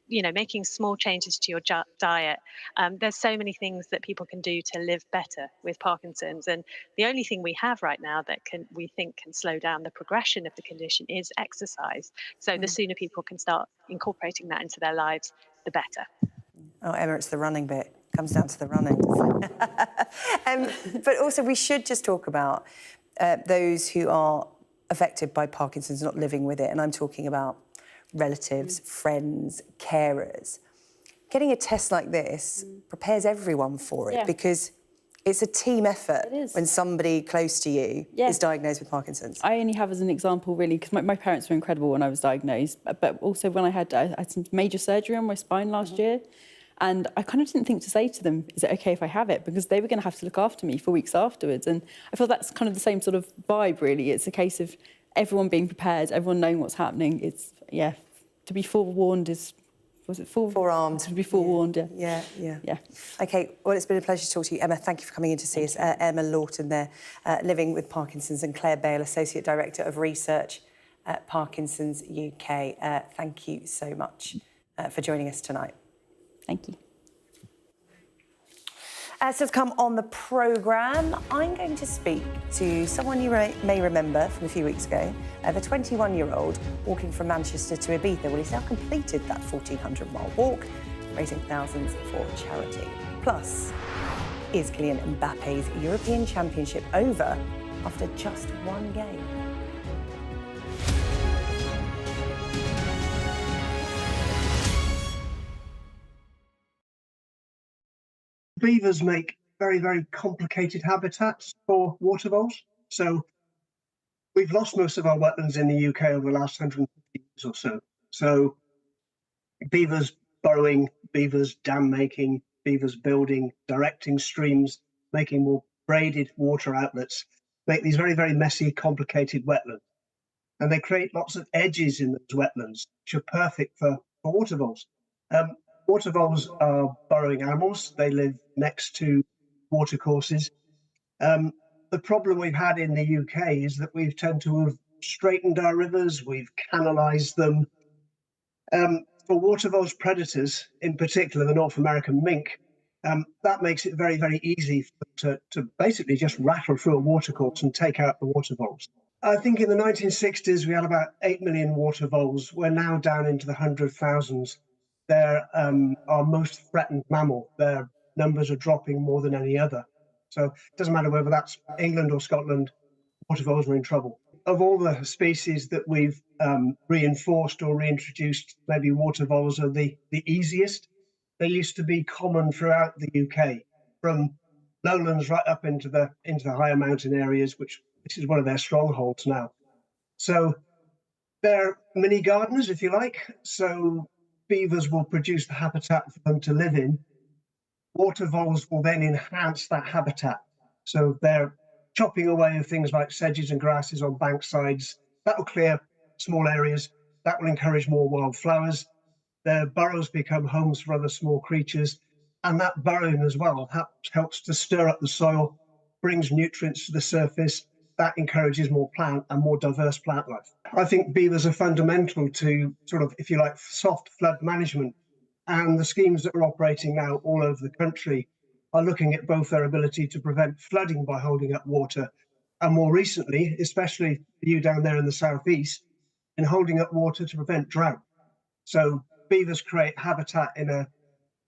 You know, making small changes to your diet. There's so many things that people can do to live better with Parkinson's. And the only thing we have right now that we think can slow down the progression of the condition is exercise. So the sooner people can start incorporating that into their lives, the better. Oh, Emma, it's the running bit. Comes down to the running. But also, we should just talk about those who are affected by Parkinson's, not living with it. And I'm talking about relatives, friends, carers. Getting a test like this prepares everyone for it, because it's a team effort when somebody close to you is diagnosed with Parkinson's. I only have as an example, really, because my parents were incredible when I was diagnosed, but also when I had some major surgery on my spine last year, and I kind of didn't think to say to them, is it okay if I have it? Because they were going to have to look after me for weeks afterwards. And I feel that's kind of the same sort of vibe, really. It's a case of everyone being prepared, everyone knowing what's happening. It's, to be forewarned is, was it forearmed? To be forewarned, Yeah. OK, well, it's been a pleasure to talk to you, Emma. Thank you for coming in to see us. Emma Lawton there, living with Parkinson's, and Claire Bale, Associate Director of Research at Parkinson's UK. Thank you so much for joining us tonight. Thank you. So to come on the programme, I'm going to speak to someone you may remember from a few weeks ago, the 21-year-old walking from Manchester to Ibiza. Well, he's now completed that 1,400-mile walk, raising thousands for charity. Plus, is Kylian Mbappe's European Championship over after just one game? Beavers make very, very complicated habitats for water voles. So we've lost most of our wetlands in the UK over the last 150 years or so. So beavers burrowing, beavers dam making, beavers building, directing streams, making more braided water outlets, make these very, very messy, complicated wetlands. And they create lots of edges in those wetlands, which are perfect for water voles. Water voles are burrowing animals. They live next to watercourses. The problem we've had in the UK is that we've tend to have straightened our rivers, we've canalised them. For water voles predators, in particular the North American mink, that makes it very, very easy to basically just rattle through a watercourse and take out the water voles. I think in the 1960s we had about 8 million water voles. We're now down into the 100,000s. They're our most threatened mammal. Their numbers are dropping more than any other. So it doesn't matter whether that's England or Scotland, water voles are in trouble. of all the species that we've reinforced or reintroduced, maybe water voles are the easiest. They used to be common throughout the UK, from lowlands right up into the higher mountain areas, which this is one of their strongholds now. So they're mini gardeners, if you like. So beavers will produce the habitat for them to live in. Water voles will then enhance that habitat. So they're chopping away at things like sedges and grasses on bank sides. That will clear small areas. That will encourage more wildflowers. Their burrows become homes for other small creatures. And that burrowing as well helps to stir up the soil, brings nutrients to the surface. That encourages more plant and more diverse plant life. I think beavers are fundamental to sort of, if you like, soft flood management. And the schemes that are operating now all over the country are looking at both their ability to prevent flooding by holding up water, and more recently, especially you down there in the southeast, in holding up water to prevent drought. So beavers create habitat in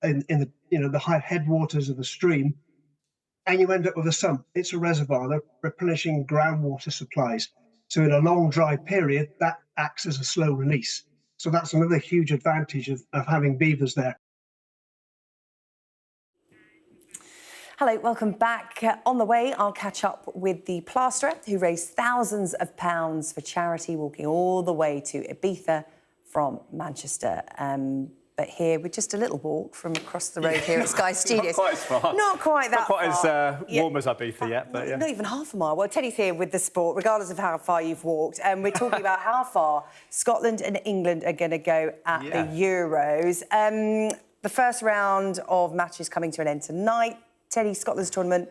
the high headwaters of a stream, and you end up with a sump. It's a reservoir. They're replenishing groundwater supplies. So in a long dry period, that acts as a slow release. So that's another huge advantage of having beavers there. Hello, welcome back. On the way, I'll catch up with the plasterer who raised thousands of pounds for charity, walking all the way to Ibiza from Manchester. But here, with just a little walk from across the road here at Sky Studios. Not quite as far. Not quite that Not quite far. as warm as Ibiza yet, but yeah. Not even half a mile. Well, Teddy's here with the sport, regardless of how far you've walked. And we're talking about how far Scotland and England are going to go at the Euros. The first round of matches coming to an end tonight. Teddy, Scotland's tournament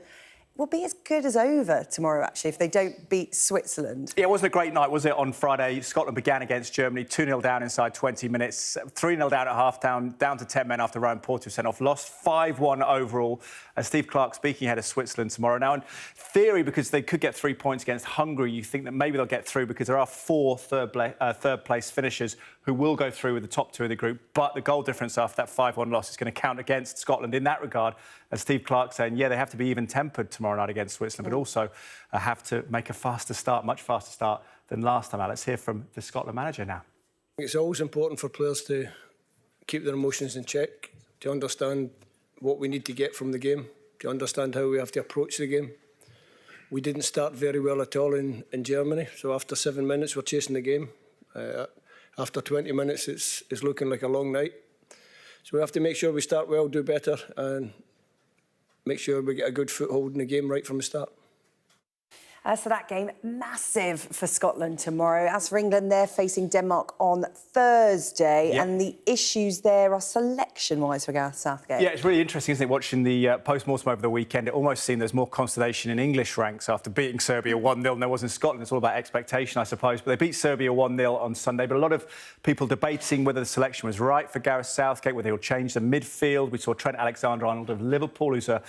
will be as good as over tomorrow, actually, if they don't beat Switzerland. Yeah, it wasn't a great night, was it, on Friday? Scotland began against Germany, 2-0 down inside 20 minutes, 3-0 down at half-time, down to 10 men after Ryan Porter was sent off, lost 5-1 overall. Steve Clarke speaking ahead of Switzerland tomorrow. Now, in theory, because they could get 3 points against Hungary, you think that maybe they'll get through because there are 4 third-place finishers who will go through with the top 2 of the group. But the goal difference after that 5-1 loss is going to count against Scotland in that regard. And Steve Clarke saying, yeah, they have to be even-tempered tomorrow night against Switzerland, but also have to make a faster start, much faster start than last time. Let's hear from the Scotland manager now. It's always important for players to keep their emotions in check, to understand what we need to get from the game, to understand how we have to approach the game. We didn't start very well at all in Germany, so after 7 minutes we're chasing the game. After 20 minutes it's looking like a long night. So we have to make sure we start well, do better, and make sure we get a good foothold in the game right from the start. So that game, massive for Scotland tomorrow. As for England, they're facing Denmark on Thursday. Yep. And the issues there are selection-wise for Gareth Southgate. Yeah, it's really interesting, isn't it, watching the post-mortem over the weekend. It almost seemed there's more consternation in English ranks after beating Serbia 1-0 than there was in Scotland. It's all about expectation, I suppose. But they beat Serbia 1-0 on Sunday. But a lot of people debating whether the selection was right for Gareth Southgate, whether he'll change the midfield. We saw Trent Alexander-Arnold of Liverpool, who's a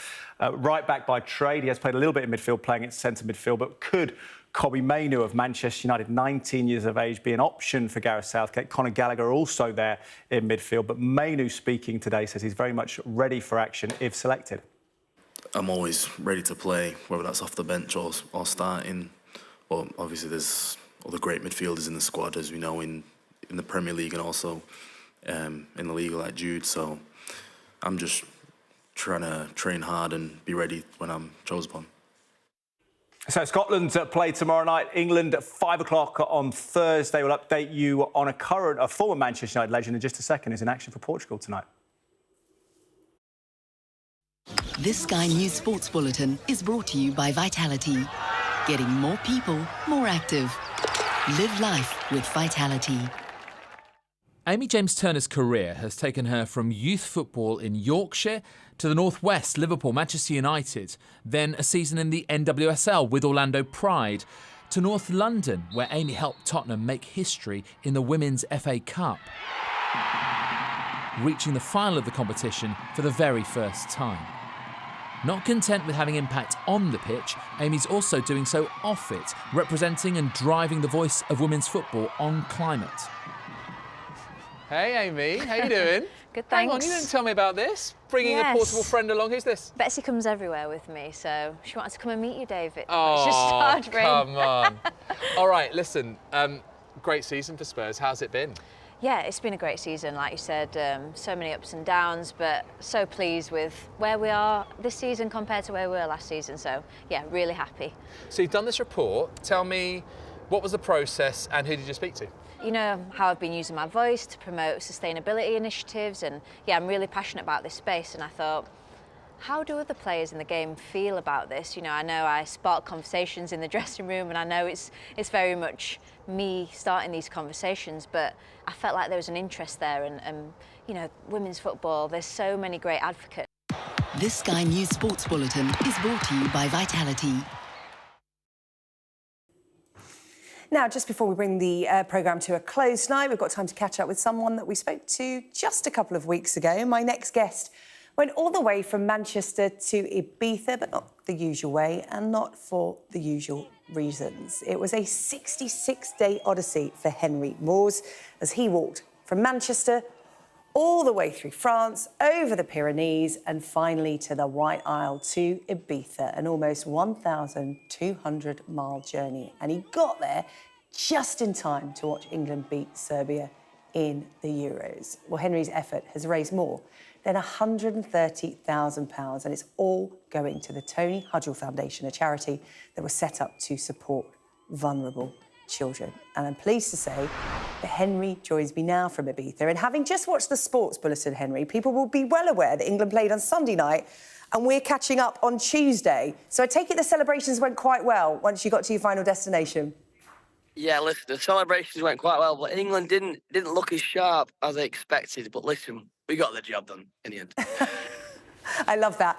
right-back by trade. He has played a little bit in midfield, playing at centre midfield. But could Kobbie Mainoo of Manchester United, 19 years of age, be an option for Gareth Southgate? Conor Gallagher also there in midfield. But Mainoo, speaking today, says he's very much ready for action if selected. I'm always ready to play, whether that's off the bench or starting. Well, obviously there's other great midfielders in the squad, as we know, in the Premier League and also in the league, like Jude. So I'm just trying to train hard and be ready when I'm chosen upon. So Scotland play tomorrow night. England at 5 o'clock on Thursday. We'll update you on a former Manchester United legend in just a second, who's in action for Portugal tonight. This Sky News Sports Bulletin is brought to you by Vitality. Getting more people more active. Live life with Vitality. Amy James Turner's career has taken her from youth football in Yorkshire to the North West, Liverpool, Manchester United, then a season in the NWSL with Orlando Pride, to North London, where Amy helped Tottenham make history in the Women's FA Cup, reaching the final of the competition for the very first time. Not content with having impact on the pitch, Amy's also doing so off it, representing and driving the voice of women's football on climate. Hey, Amy, how you doing? Good, Hang thanks. on, you didn't tell me about this. Bringing a portable friend along. Who's this? Betsy comes everywhere with me, so she wanted to come and meet you, David. Oh, It's just hard ring. come on. All right, listen, great season for Spurs. How's it been? Yeah, it's been a great season, like you said. So many ups and downs, but so pleased with where we are this season compared to where we were last season. So, yeah, really happy. So you've done this report. Tell me, what was the process and who did you speak to? You know how I've been using my voice to promote sustainability initiatives, and yeah, I'm really passionate about this space, and I thought, how do other players in the game feel about this? You know, I know I spark conversations in the dressing room, and I know it's very much me starting these conversations, but I felt like there was an interest there, and you know, women's football, there's so many great advocates. This Sky News Sports Bulletin is brought to you by Vitality. Now, just before we bring the programme to a close tonight, we've got time to catch up with someone that we spoke to just a couple of weeks ago. My next guest went all the way from Manchester to Ibiza, but not the usual way and not for the usual reasons. It was a 66-day odyssey for Henry Moores as he walked from Manchester all the way through France, over the Pyrenees and finally to the White Isle to Ibiza, an almost 1,200-mile journey. And he got there just in time to watch England beat Serbia in the Euros. Well, Henry's effort has raised more than £130,000, and it's all going to the Tony Hudgell Foundation, a charity that was set up to support vulnerable children. And I'm pleased to say that Henry joins me now from Ibiza. And having just watched the Sports Bulletin, Henry, people will be well aware that England played on Sunday night and we're catching up on Tuesday. So I take it the celebrations went quite well once you got to your final destination. Yeah, listen, the celebrations went quite well, but England didn't look as sharp as I expected. But listen, we got the job done in the end. I love that.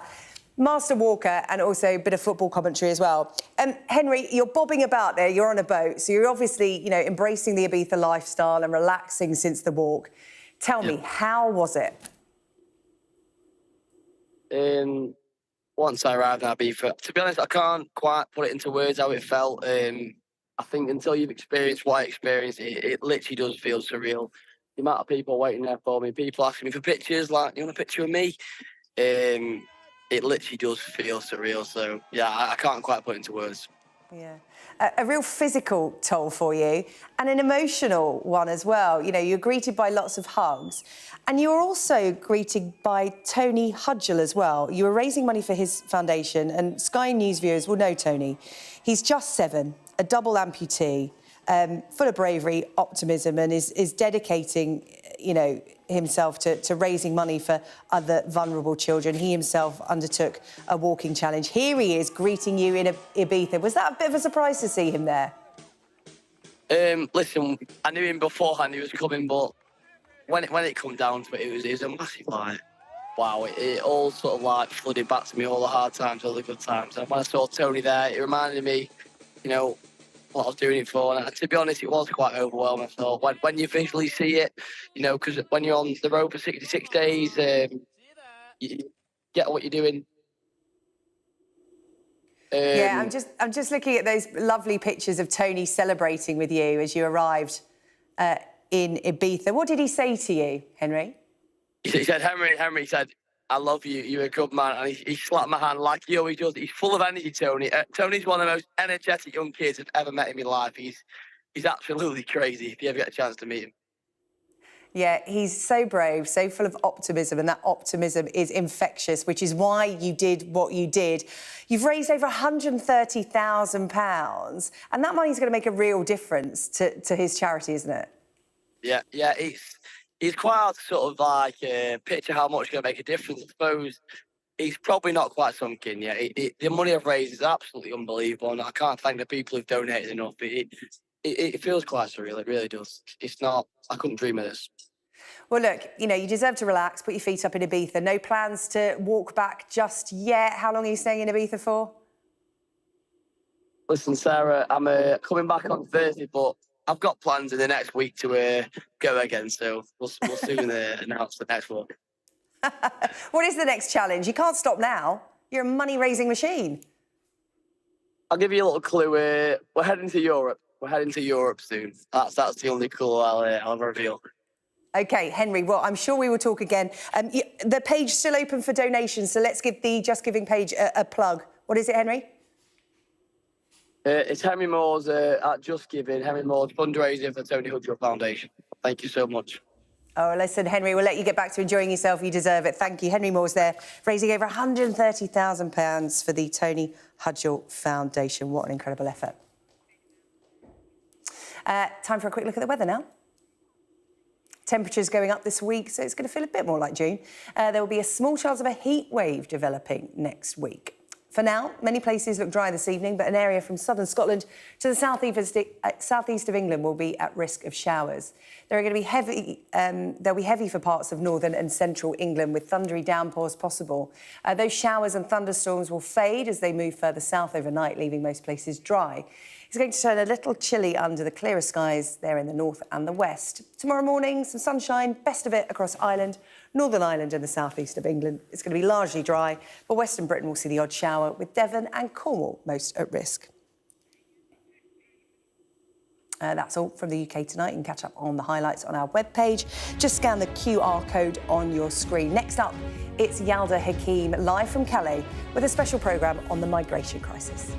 Master Walker and also a bit of football commentary as well. Henry, you're bobbing about there, you're on a boat, so you're obviously, you know, embracing the Ibiza lifestyle and relaxing since the walk. Tell me, how was it? Once I arrived in Ibiza, to be honest, I can't quite put it into words how it felt. I think until you've experienced what I experienced, it literally does feel surreal. The amount of people waiting there for me, people asking me for pictures, like, you want a picture of me? It literally does feel surreal. So, yeah, I can't quite put it into words. Yeah. A real physical toll for you and an emotional one as well. You know, you're greeted by lots of hugs and you were also greeted by Tony Hudgell as well. You were raising money for his foundation and Sky News viewers will know Tony. He's just 7, a double amputee, full of bravery, optimism and is dedicating, you know, himself to raising money for other vulnerable children. He himself undertook a walking challenge. Here he is greeting you in Ibiza. Was that a bit of a surprise to see him there? Listen, I knew him beforehand he was coming, but when it come down to it, it was a massive, like, wow, it all sort of like flooded back to me, all the hard times, all the good times. And when I saw Tony there, it reminded me, you know, what I was doing it for. And to be honest, it was quite overwhelming. So when you visually see it, you know, because when you're on the road for 66 days, you get what you're doing. Yeah, I'm just looking at those lovely pictures of Tony celebrating with you as you arrived in Ibiza. What did he say to you, Henry? He said, Henry said, I love you, you're a good man. And he slapped my hand like he always does. He's full of energy, Tony. Tony's one of the most energetic young kids I've ever met in my life. He's absolutely crazy if you ever get a chance to meet him. Yeah, he's so brave, so full of optimism, and that optimism is infectious, which is why you did what you did. You've raised over £130,000, and that money's going to make a real difference to his charity, isn't it? Yeah, it's quite hard to sort of like picture how much it's going to make a difference. I suppose he's probably not quite sunk in yet. The money I've raised is absolutely unbelievable, and I can't thank the people who've donated enough. It feels quite surreal, it really does. It's not, I couldn't dream of this. Well, look, you know, you deserve to relax, put your feet up in Ibiza. No plans to walk back just yet. How long are you staying in Ibiza for? Listen, Sarah, I'm coming back on Thursday, but I've got plans in the next week to go again, so we'll soon announce the next one. What is the next challenge? You can't stop now. You're a money-raising machine. I'll give you a little clue. We're heading to Europe. We're heading to Europe soon. That's the only clue I'll reveal. OK, Henry, well, I'm sure we will talk again. The page still open for donations, so let's give the Just Giving page a plug. What is it, Henry? It's Henry Moore's at Just Giving, Henry Moore's fundraiser for Tony Hudgell Foundation. Thank you so much. Oh, listen, Henry, we'll let you get back to enjoying yourself. You deserve it. Thank you. Henry Moore's there, raising over £130,000 for the Tony Hudgell Foundation. What an incredible effort. Time for a quick look at the weather now. Temperatures going up this week, so it's going to feel a bit more like June. There will be a small chance of a heat wave developing next week. For now, many places look dry this evening, but an area from southern Scotland to the southeast of England will be at risk of showers. They'll be heavy for parts of northern and central England, with thundery downpours possible. Those showers and thunderstorms will fade as they move further south overnight, leaving most places dry. It's going to turn a little chilly under the clearer skies there in the north and the west. Tomorrow morning, some sunshine, best of it across Ireland, Northern Ireland and the southeast of England. It's going to be largely dry, but Western Britain will see the odd shower, with Devon and Cornwall most at risk. That's all from the UK Tonight. You can catch up on the highlights on our webpage. Just scan the QR code on your screen. Next up, it's Yalda Hakim live from Calais with a special programme on the migration crisis.